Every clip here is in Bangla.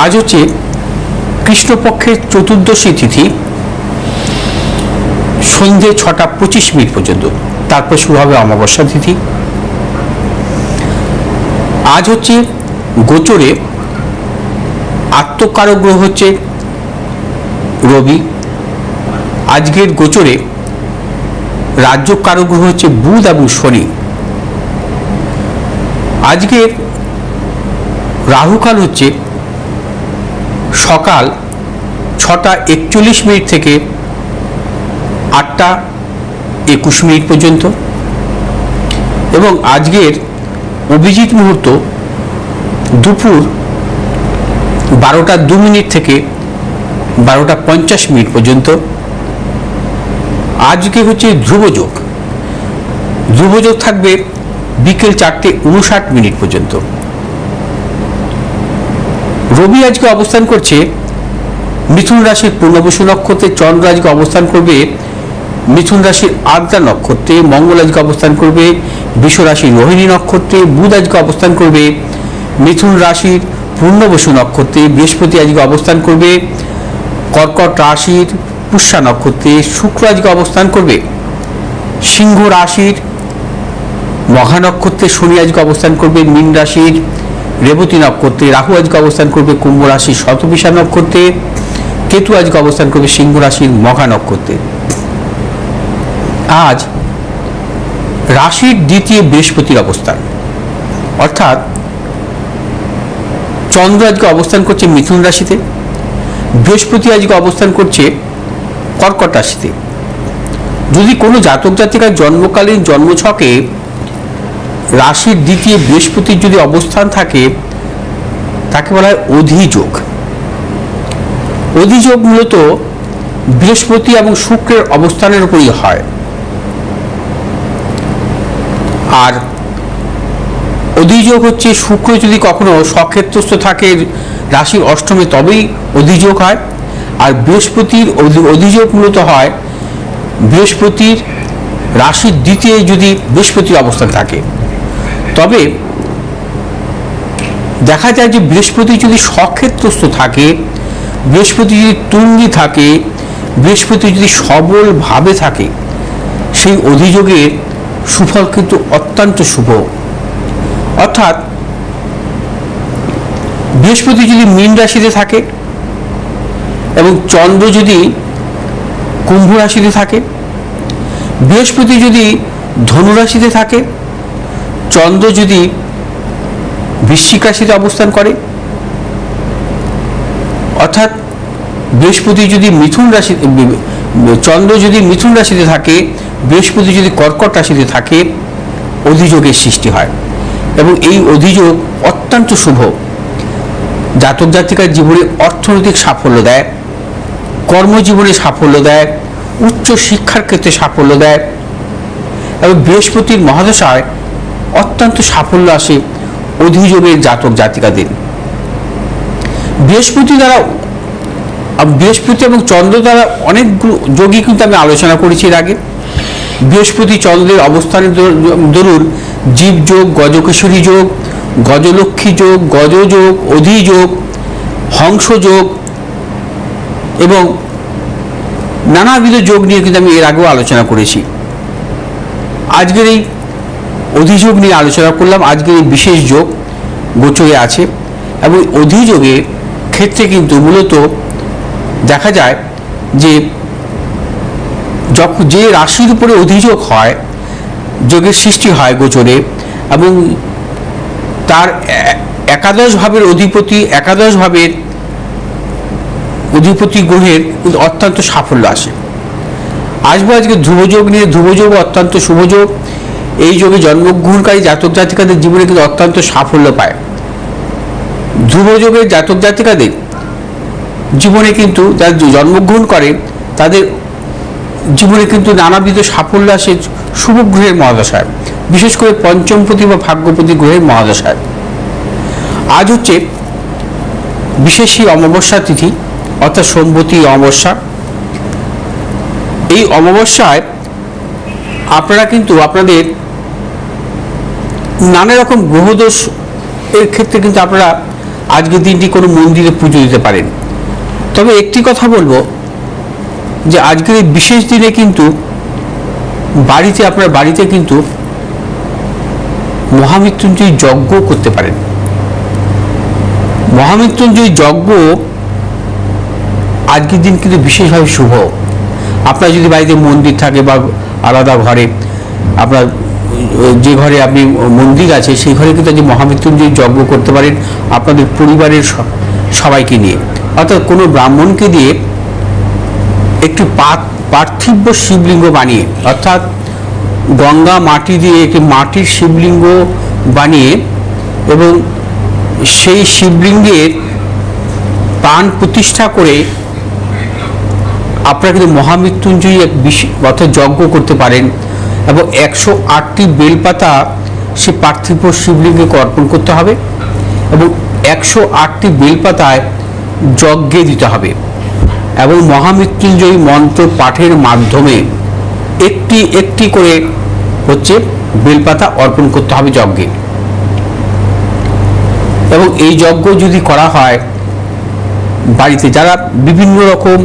আজ হচ্ছে কৃষ্ণপক্ষের চতুর্দশী তিথি, সন্ধ্যে 6টা 25 মিনিট পর্যন্ত, তারপর শুরু হবে অমাবস্যা তিথি। আজ হচ্ছে গোচরে আত্মকারক গ্রহ হচ্ছে রবি। আজকের গোচরে রাজ্যকারক গ্রহ হচ্ছে বুধ এবং শনি। আজকের রাহুকাল হচ্ছে সকাল 6টা 41 মিনিট থেকে 8টা 21 মিনিট পর্যন্ত, এবং আজকের অভিজিৎ মুহূর্ত দুপুর 12টা 2 মিনিট থেকে 12টা 50 মিনিট পর্যন্ত। আজকে হচ্ছে ধ্রুবযোগ। ধ্রুবযোগ থাকবে বিকেল 4টে 59 মিনিট পর্যন্ত। রবি আজকে অবস্থান করছে মিথুন রাশির পূর্ণবসু নক্ষত্রে, চন্দ্র আজকে অবস্থান করবে মিথুন রাশির আদ্রা নক্ষত্রে, মঙ্গল আজকে অবস্থান করবে বৃষ রাশির রোহিণী নক্ষত্রে, বুধ আজকে অবস্থান করবে মিথুন রাশির পূর্ণবসু নক্ষত্রে, বৃহস্পতি আজকে অবস্থান করবে কর্কট রাশির পুষ্যা নক্ষত্রে, শুক্র আজকে অবস্থান করবে সিংহ রাশির মঘা নক্ষত্রে, শনি আজকে অবস্থান করবে মীন রাশির রেবতী নক্ষত্রে, রাহু আজকে অবস্থান করবে কুম্ভ রাশির শতবিশা নক্ষত্রে, কেতু আজকে অবস্থান করবে সিংহ রাশির মঘা নক্ষত্রে। আজ রাশির দ্বিতীয় বৃহস্পতির অবস্থান, অর্থাৎ চন্দ্র আজকে অবস্থান করছে মিথুন রাশিতে, বৃহস্পতি আজকে অবস্থান করছে কর্কট রাশিতে। যদি কোনো জাতক জাতিকার জন্মকালীন জন্মছকে রাশির দ্বিতীয় বৃহস্পতির যদি অবস্থান থাকে, তাকে বলা হয় অধিযোগ। অধিযোগ মূলত বৃহস্পতি এবং শুক্রের অবস্থানের উপরই হয়। আর অধিযোগ হচ্ছে শুক্র যদি কখনো স্বক্ষেত্রস্থ থাকে রাশির অষ্টমে, তবেই অধিযোগ হয়। আর বৃহস্পতির অধিযোগ মূলত হয় বৃহস্পতির রাশির দ্বিতীয় যদি বৃহস্পতির অবস্থান থাকে। তবে দেখা যায় যে বৃহস্পতি যদি স্বক্ষেত্রস্থ থাকে, বৃহস্পতি যদি তুঙ্গি থাকে, বৃহস্পতি যদি সবলভাবে থাকে, সেই অধিযোগের সুফল কিন্তু অত্যন্ত শুভ। অর্থাৎ বৃহস্পতি যদি মীন রাশিতে থাকে এবং চন্দ্র যদি কুম্ভ রাশিতে থাকে, বৃহস্পতি যদি ধনু রাশিতে থাকে, চন্দ্র যদি বৃশ্চিক রাশিতে অবস্থান করে, অর্থাৎ বৃহস্পতি যদি মিথুন রাশি, চন্দ্র যদি মিথুন রাশিতে থাকে, বৃহস্পতি যদি কর্কট রাশিতে থাকে, অধিযোগের সৃষ্টি হয়। এবং এই অধিযোগ অত্যন্ত শুভ। জাতক জাতিকার জীবনে অর্থনৈতিক সাফল্য দেয়, কর্মজীবনে সাফল্য দেয়, উচ্চ শিক্ষার ক্ষেত্রে সাফল্য দেয়, এবং বৃহস্পতির মহাদশায় অত্যন্ত সাফল্য আসে অধিযোগের জাতক জাতিকাদের। বৃহস্পতি এবং চন্দ্র দ্বারা অনেক যোগই কিন্তু আমি আলোচনা করেছি এর আগে। বৃহস্পতি চন্দ্রের অবস্থানের দরুন জীবযোগ, গজকেশরী যোগ, গজলক্ষ্মী যোগ, গজযোগ, অধিযোগ, হংসযোগ এবং নানাবিধ যোগ নিয়ে কিন্তু আমি এর আগেও আলোচনা করেছি। আজকের এই অধিযোগ নিয়ে আলোচনা করলাম। আজকের এই বিশেষ যোগ গোচরে আছে, এবং অধিযোগের ক্ষেত্রে কিন্তু মূলত দেখা যায় যে যখন যে রাশির উপরে অধিযোগ হয়, যোগের সৃষ্টি হয় গোচরে, এবং তার একাদশ ভাবের অধিপতি, একাদশ ভাবের অধিপতি গ্রহের অত্যন্ত সাফল্য আসে। আসবো আজকে ধ্রুবযোগ নিয়ে। ধ্রুবযোগ অত্যন্ত শুভযোগ। এই যোগে জন্মগ্রহণকারী জাতক জাতিকাদের জীবনে কিন্তু অত্যন্ত সাফল্য পায়। ধ্রুবযোগের জাতক জাতিকাদের জীবনে কিন্তু যারা জন্মগ্রহণ করে, তাদের জীবনে কিন্তু নানাবিধ সাফল্য আসে শুভ গ্রহের মহাদশায়, বিশেষ করে পঞ্চমপতি বা ভাগ্যপতি গ্রহের মহাদশায়। আজ হচ্ছে বিশেষী অমাবস্যা তিথি, অর্থাৎ সম্বতী অমাবস্যা। এই অমাবস্যায় আপনারা কিন্তু আপনাদের নানা রকম গ্রহদোষ এর ক্ষেত্রে কিন্তু আপনারা আজকের দিনটি কোনো মন্দিরে পুজো দিতে পারেন। তবে একটি কথা বলবো যে আজকের এই বিশেষ দিনে কিন্তু আপনার বাড়িতে কিন্তু মহামৃত্যুঞ্জয় যজ্ঞ করতে পারেন। মহামৃত্যুঞ্জয় যজ্ঞ আজকের দিন কিন্তু বিশেষভাবে শুভ। আপনার যদি বাড়িতে মন্দির থাকে বা আলাদা ঘরে, আপনার যে ঘরে আপনি মন্দির আছে সেই ঘরে কিন্তু যে মহামৃত্যুঞ্জয় যজ্ঞ করতে পারেন আপনাদের পরিবারের সবাইকে নিয়ে, অর্থাৎ কোনো ব্রাহ্মণকে দিয়ে একটি পার্থিব শিবলিঙ্গ বানিয়ে, অর্থাৎ গঙ্গা মাটি দিয়ে একটি মাটির শিবলিঙ্গ বানিয়ে এবং সেই শিবলিঙ্গের প্রাণ প্রতিষ্ঠা করে আপনারা কিন্তু মহামৃত্যুঞ্জয়ী এক অর্থাৎ যজ্ঞ করতে পারেন এবং 108টি বেলপাতা সে পার্থিব শিবলিঙ্গে অর্পণ করতে হবে এবং 108টি বেলপাতায় যজ্ঞে দিতে হবে এবং মহামৃত্যুঞ্জয়ী মন্ত্র পাঠের মাধ্যমে একটি একটি করে হচ্ছে বেলপাতা অর্পণ করতে হবে যজ্ঞে। এবং এই যজ্ঞ যদি করা হয় বাড়িতে যারা বিভিন্ন রকম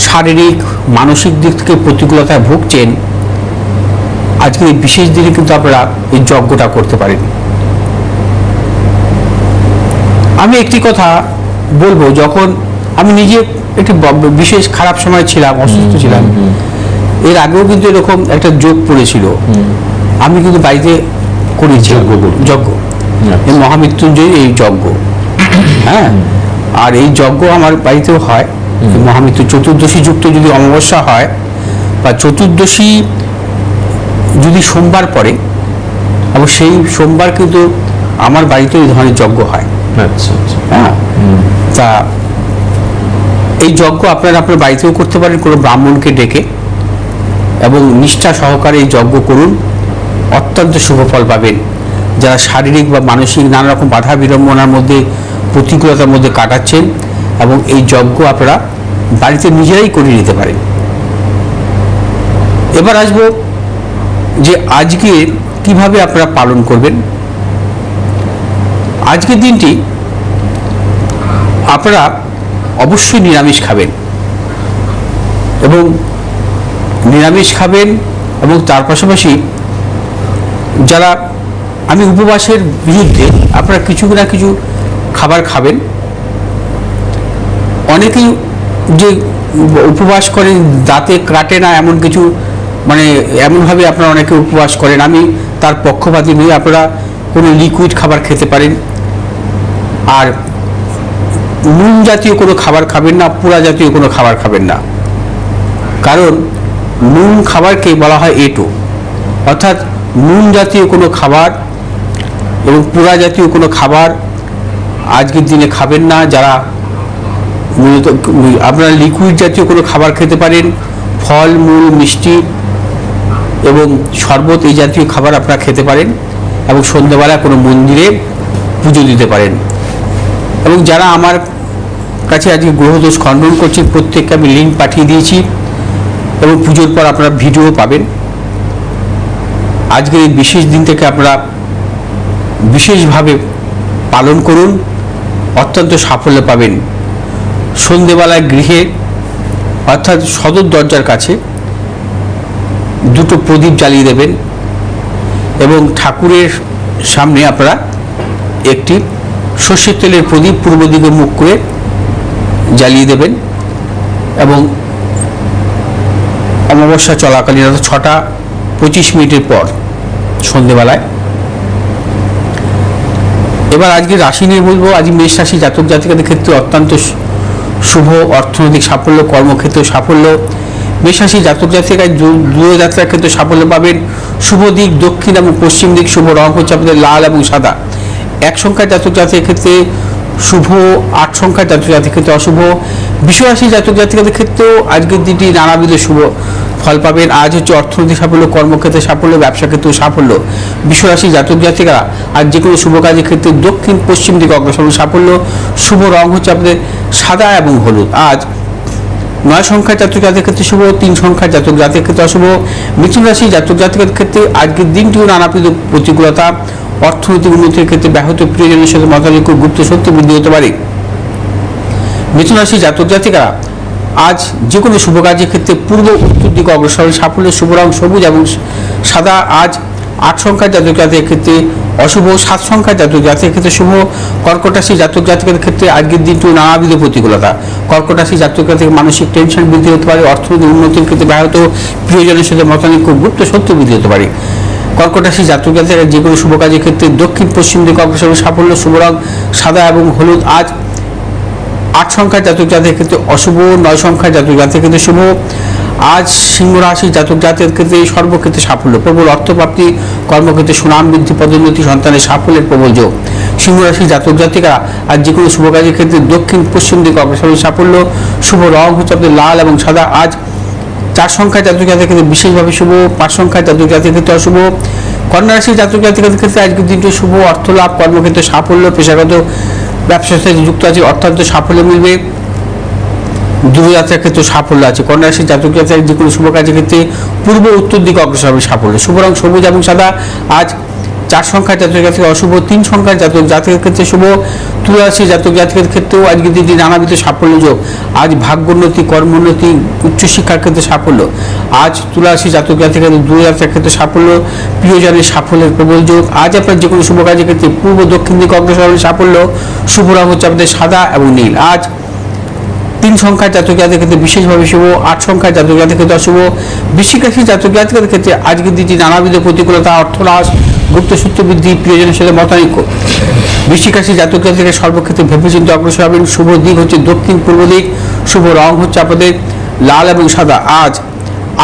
শারীরিক মানসিক দিক থেকে প্রতিকূলতায় ভুগছেন, আজকে এই বিশেষ দিনে কিন্তু আপনারা এই যজ্ঞটা করতে পারেন। আমি একটি কথা বলবো, যখন আমি নিজে একটি বিশেষ খারাপ সময় ছিলাম, অসুস্থ ছিলাম, এর আগেও কিন্তু এরকম একটা যোগ পড়েছিল, আমি কিন্তু বাড়িতে করেছি যজ্ঞ, এই মহামৃত্যুঞ্জয় এই যজ্ঞ। হ্যাঁ, আর এই যজ্ঞ আমার বাড়িতেও হয়। মহামৃত্যু চতুর্দশী যুক্ত যদি অমাবস্যা হয় বা চতুর্দশী যদি সোমবার পড়ে, এবং সেই সোমবার কিন্তু আমার বাড়িতে এই ধরনের যজ্ঞ হয়। হ্যাঁ, তা এই যজ্ঞ আপনারা আপনার বাড়িতেও করতে পারেন কোনো ব্রাহ্মণকে ডেকে, এবং নিষ্ঠা সহকারে এই যজ্ঞ করুন, অত্যন্ত শুভ ফল পাবেন। যারা শারীরিক বা মানসিক নানা রকম বাধা বিড়ম্বনার মধ্যে প্রতিকূলতার মধ্যে কাটাচ্ছেন, এবং এই যজ্ঞ আপনারা বাড়িতে নিজেরাই করে নিতে পারেন। এবার আসবো যে আজকে কিভাবে আপনারা পালন করবেন। আজকের দিনটি আপনারা অবশ্যই নিরামিষ খাবেন এবং তার পাশাপাশি যারা আমি উপবাসের বিরুদ্ধে, আপনারা কিছু না কিছু খাবার খাবেন। অনেকেই যে উপবাস করেন দাঁতে কাটে না এমন কিছু, মানে এমনভাবে আপনারা অনেকে উপবাস করেন, আমি তার পক্ষপাতী নই। আপনারা কোনো লিকুইড খাবার খেতে পারেন, আর নুন জাতীয় কোনো খাবার খাবেন না, পোড়া জাতীয় কোনো খাবার খাবেন না। কারণ নুন খাবারকে বলা হয় এটো, অর্থাৎ নুন জাতীয় কোনো খাবার এবং পোড়া জাতীয় কোনো খাবার আজকের দিনে খাবেন না। যারা মূলত আপনারা লিকুইড জাতীয় কোনো খাবার খেতে পারেন, ফল মূল মিষ্টি এবং শরবত এই জাতীয় খাবার আপনারা খেতে পারেন, এবং সন্ধ্যাবেলা কোনো মন্দিরে পুজো দিতে পারেন। এবং যারা আমার কাছে আজকে গ্রহদোষ খণ্ডন করছে প্রত্যেককে আমি লিঙ্ক পাঠিয়ে দিয়েছি, এবং পুজোর পর আপনারা ভিডিও পাবেন। আজকের এই বিশেষ দিনটাকে আপনারা বিশেষভাবে পালন করুন, অত্যন্ত সাফল্য পাবেন। সন্ধেবেলায় গৃহে অর্থাৎ সদর দরজার কাছে দুটো প্রদীপ জ্বালিয়ে দেবেন এবং ঠাকুরের সামনে আপনারা একটি সর্ষের তেলের প্রদীপ পূর্ব দিকে মুখ করে জ্বালিয়ে দেবেন। এবং অমাবস্যা চলাকালীন অর্থাৎ 6:25 পর সন্ধেবেলায়। এবার আজকে রাশি নিয়ে বলবো। আজ মেষ রাশি জাতক জাতিকাদের ক্ষেত্রে অত্যন্ত শুভ, অর্থনৈতিক সাফল্য, কর্মক্ষেত্রে সাফল্য। মেষ রাশি জাতক জাতিকায় দূরযাত্রার ক্ষেত্রে সাফল্য পাবেন। শুভ দিক দক্ষিণ এবং পশ্চিম দিক, শুভ রং হচ্ছে আপনাদের লাল এবং সাদা। 1 সংখ্যার জাতক জাতিকের ক্ষেত্রে শুভ, 8 সংখ্যার জাতক জাতিকের ক্ষেত্রে অশুভ। বৃষ রাশি জাতক জাতিকাদের ক্ষেত্রেও আজকের দিনটি নানাবিধ শুভ ফল পাবেন। আজ হচ্ছে অর্থনৈতিক সাফল্য, কর্মক্ষেত্রে সাফল্য, ব্যবসা ক্ষেত্রেও সাফল্য। বৃষ রাশি জাতক জাতিকারা আজ যে কোনো শুভ কাজের ক্ষেত্রে দক্ষিণ পশ্চিম দিকে অগ্রসর সাফল্য। শুভ রং হচ্ছে আপনাদের সাদা এবং হলুদ। আজ 9 সংখ্যার জাতক জাতিকের ক্ষেত্রে শুভ, 3 সংখ্যার জাতক জাতিকের ক্ষেত্রে অশুভ। মিথুন রাশি জাতক জাতিকের ক্ষেত্রে আজকের দিনটিও নানাবিধ প্রতিকূলতা, অর্থনৈতিক উন্নতির ক্ষেত্রে ব্যাহত প্রিয়জনের সাথে মতানৈক্য, গুপ্ত শত্রু বৃদ্ধি হতে পারে। মিথুন রাশি জাতক জাতিকারা আজ যে কোনো শুভ কাজের ক্ষেত্রে পূর্ব উত্তর দিকে অগ্রসর, সাফল্যের শুভ রং সবুজ এবং সাদা। আজ 8 সংখ্যার জাতক জাতিকের ক্ষেত্রে অশুভ, 7 সংখ্যার জাতক জাতিকের ক্ষেত্রে শুভ। কর্কট রাশি জাতক জাতিকের ক্ষেত্রে আজকের দিনটি নানাবিধ প্রতিকূলতা। কর্কট রাশি জাতক জাতিকের মানসিক টেনশন বৃদ্ধি হতে পারে, অর্থনৈতিক উন্নতির ক্ষেত্রে ব্যাহত, প্রিয়জনের সাথে মতানৈক্য, গুপ্ত শত্রু বৃদ্ধি হতে পারে। কর্কট রাশি জাতক জাতিকেরা যে কোনো শুভ কাজের ক্ষেত্রে দক্ষিণ পশ্চিম দিকে অগ্রসর, সাফল্য, শুভ রং সাদা এবং হলুদ। আজ 8 সংখ্যার জাতক জাতিকের ক্ষেত্রে অশুভ, 9 সংখ্যার জাতক জাতিকের ক্ষেত্রে শুভ। আজ সিংহ রাশি জাতক জাতিকের ক্ষেত্রে সর্বক্ষেত্রে সাফল্য, প্রবল অর্থপ্রাপ্তি, কর্মক্ষেত্রে সুনাম বৃদ্ধি, পদোন্নতি, সন্তানের সাফল্যের প্রবল যোগ। সিংহ রাশি জাতক জাতিকা আজ যে কোনো শুভ কাজের ক্ষেত্রে দক্ষিণ পশ্চিম দিকে অগ্রসর, সাফল্য, শুভ রং হচ্ছে আপনাদের লাল এবং সাদা। আজ 4 সংখ্যার জাতক জাতিকের ক্ষেত্রে বিশেষভাবে শুভ, 5 সংখ্যার জাতক জাতিকের ক্ষেত্রে অশুভ। কন্যা রাশি জাতক জাতিকের ক্ষেত্রে আজকের দিনটি শুভ, অর্থ লাভ, কর্মক্ষেত্রে সাফল্য, পেশাগত ব্যবসার সাথে যুক্ত আছে, অর্থাৎ সাফল্য মিলবে। দূরযাত্রার ক্ষেত্রে সাফল্য আছে। কন্যা রাশির জাতক জাতিকার যে কোনো শুভ কাজের ক্ষেত্রে পূর্ব উত্তর দিকে অগ্রসর হবে, সাফল্য, শুভ রং সবুজ এবং সাদা। আজ 4 সংখ্যার জাতক জাতিক অশুভ, 3 সংখ্যার জাতক জাতিকের ক্ষেত্রে শুভ। তুলা রাশির জাতক জাতিকের ক্ষেত্রেও আজকের দিনটি নানাবিধ সাফল্য যোগ। আজ ভাগ্যোন্নতি, কর্মোন্নতি, উচ্চশিক্ষার ক্ষেত্রে সাফল্য। আজ তুলা রাশির জাতক জাতিকের দূরযাত্রার ক্ষেত্রে সাফল্য, প্রিয়জনের সাফল্যের প্রবল যোগ। আজ আপনার যে কোনো শুভ কাজের ক্ষেত্রে পূর্ব দক্ষিণ দিকে অগ্রসর হবে, সাফল্য, শুভ রং হচ্ছে আপনাদের সাদা এবং নীল। আজ 3 সংখ্যার জাতক জাতিকের ক্ষেত্রে বিশেষভাবে শুভ, 8 সংখ্যার জাতক জাতিকের ক্ষেত্রে অশুভ। বৃশ্চিক রাশির জাতক জাতিকের ক্ষেত্রে আজকের দিনটি নানাবিধ প্রতিকূলতা, অর্থনাশ, গুপ্ত সূত্র বৃদ্ধি, প্রিয়জনের সাথে মতানৈক্য। বৃশ্চিক রাশির জাতক জাতিকের সর্বক্ষেত্রে ভেবেচিন্তে অগ্রসর হবেন। শুভ দিক হচ্ছে দক্ষিণ পূর্ব দিক, শুভ রং হচ্ছে আপনাদের লাল এবং সাদা। আজ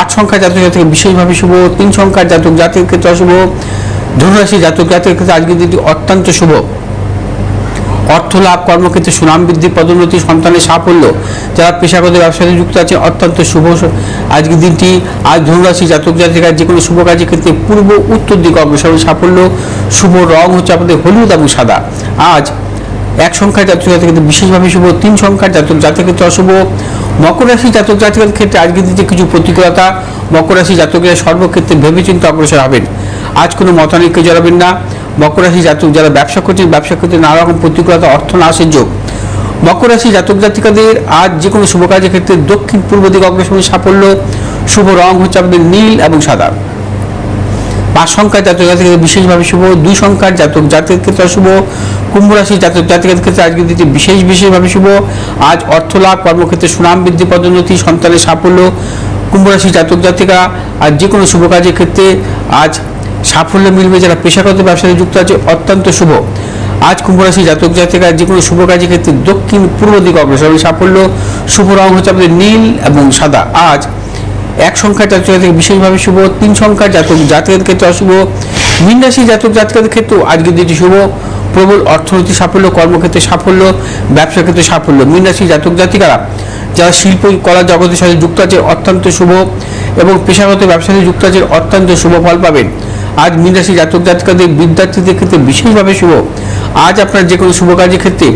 8 সংখ্যার জাতক জাতিকের বিশেষভাবে শুভ, 3 সংখ্যার জাতক জাতিকের ক্ষেত্রে অশুভ। ধনুরাশি জাতক জাতিকের ক্ষেত্রে আজকের দিনটি অত্যন্ত শুভ, অর্থ লাভ, কর্মক্ষেত্রে সুনাম বৃদ্ধি, পদোন্নতি, সন্তানের সাফল্য। যারা পেশাগত ব্যবসার সাথে যুক্ত আছে অত্যন্ত শুভ আজকের দিনটি। আজ ধনুরাশি জাতক জাতিকার যে কোনো শুভ কাজের ক্ষেত্রে পূর্ব উত্তর দিকে অগ্রসর সাফল্য, শুভ রং হচ্ছে আপনাদের হলুদ এবং সাদা। আজ 1 সংখ্যার জাতক জাতিকের ক্ষেত্রে বিশেষভাবে শুভ, 3 সংখ্যার জাতক জাতিকের ক্ষেত্রে অশুভ। মকর রাশি জাতক জাতিকের ক্ষেত্রে আজকের দিনটি কিছু প্রতিকূলতা। মকর রাশি জাতকেরা সর্বক্ষেত্রে ভেবেচিন্তে অগ্রসর হবেন। আজ কোনো মতানৈক্যে জড়াবেন না। মকর রাশি জাতক যারা ব্যবসা করছেন, ব্যবসা ক্ষেত্রে নানা রকম প্রতিকূলতা, অর্থ নাশের যোগ। মকর রাশি জাতক জাতিকাদের আজ যে কোনো শুভ কাজের ক্ষেত্রে দক্ষিণ পূর্ব দিকে অগ্রসর সাফল্য, শুভ রং হচ্ছে আপনাদের নীল এবং সাদা। 5 সংখ্যার জাতক জাতিকাদের বিশেষভাবে শুভ, 2 সংখ্যার জাতক জাতিকের ক্ষেত্রে অশুভ। কুম্ভ রাশি জাতক জাতিকাদের ক্ষেত্রে আজকের দিনটি বিশেষভাবে শুভ। আজ অর্থ লাভ, কর্মক্ষেত্রে সুনাম বৃদ্ধি, পদোন্নতি, সন্তানের সাফল্য। কুম্ভ রাশি জাতক জাতিকা আজ যে কোনো শুভ কাজের ক্ষেত্রে আজ সাফল্য মিলবে। যারা পেশাগত ব্যবসায় যুক্ত আছে অত্যন্ত শুভ। আজ কুম্ভ রাশি জাতক জাতিকা যে কোনো শুভ কাজের ক্ষেত্রে দক্ষিণ পূর্ব দিকে অগ্রসর হবে, সাফল্য, শুভ রং হচ্ছে আপনাদের নীল এবং সাদা। আজ 1 সংখ্যার জাতক জাতিক বিশেষভাবে শুভ, 3 সংখ্যার জাতক জাতিকের ক্ষেত্রে অশুভ। মীন রাশি জাতক জাতিকের ক্ষেত্রেও আজকের দিনটি শুভ, প্রবল অর্থনৈতিক সাফল্য, কর্মক্ষেত্রে সাফল্য, ব্যবসা ক্ষেত্রে সাফল্য। মীন রাশি জাতক জাতিকারা যারা শিল্প কলা জগতের সাথে যুক্ত আছে অত্যন্ত শুভ এবং পেশাগত ব্যবসার সাথে যুক্ত আছে অত্যন্ত শুভ ফল পাবেন। আজ মীন রাশি জাতক জাতিকাদের বিদ্যার্থীদের ক্ষেত্রে বিশেষভাবে শুভ। আজ আপনার যে কোনো শুভ কাজের ক্ষেত্রে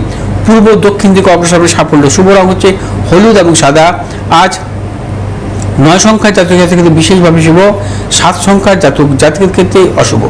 পূর্ব দক্ষিণ দিকে অগ্রসর হবে, সাফল্য, শুভ রং হচ্ছে হলুদ এবং সাদা। আজ 9 সংখ্যার জাতক জাতিকের ক্ষেত্রে বিশেষভাবে শুভ, 7 সংখ্যার জাতক জাতিকের ক্ষেত্রে অশুভ।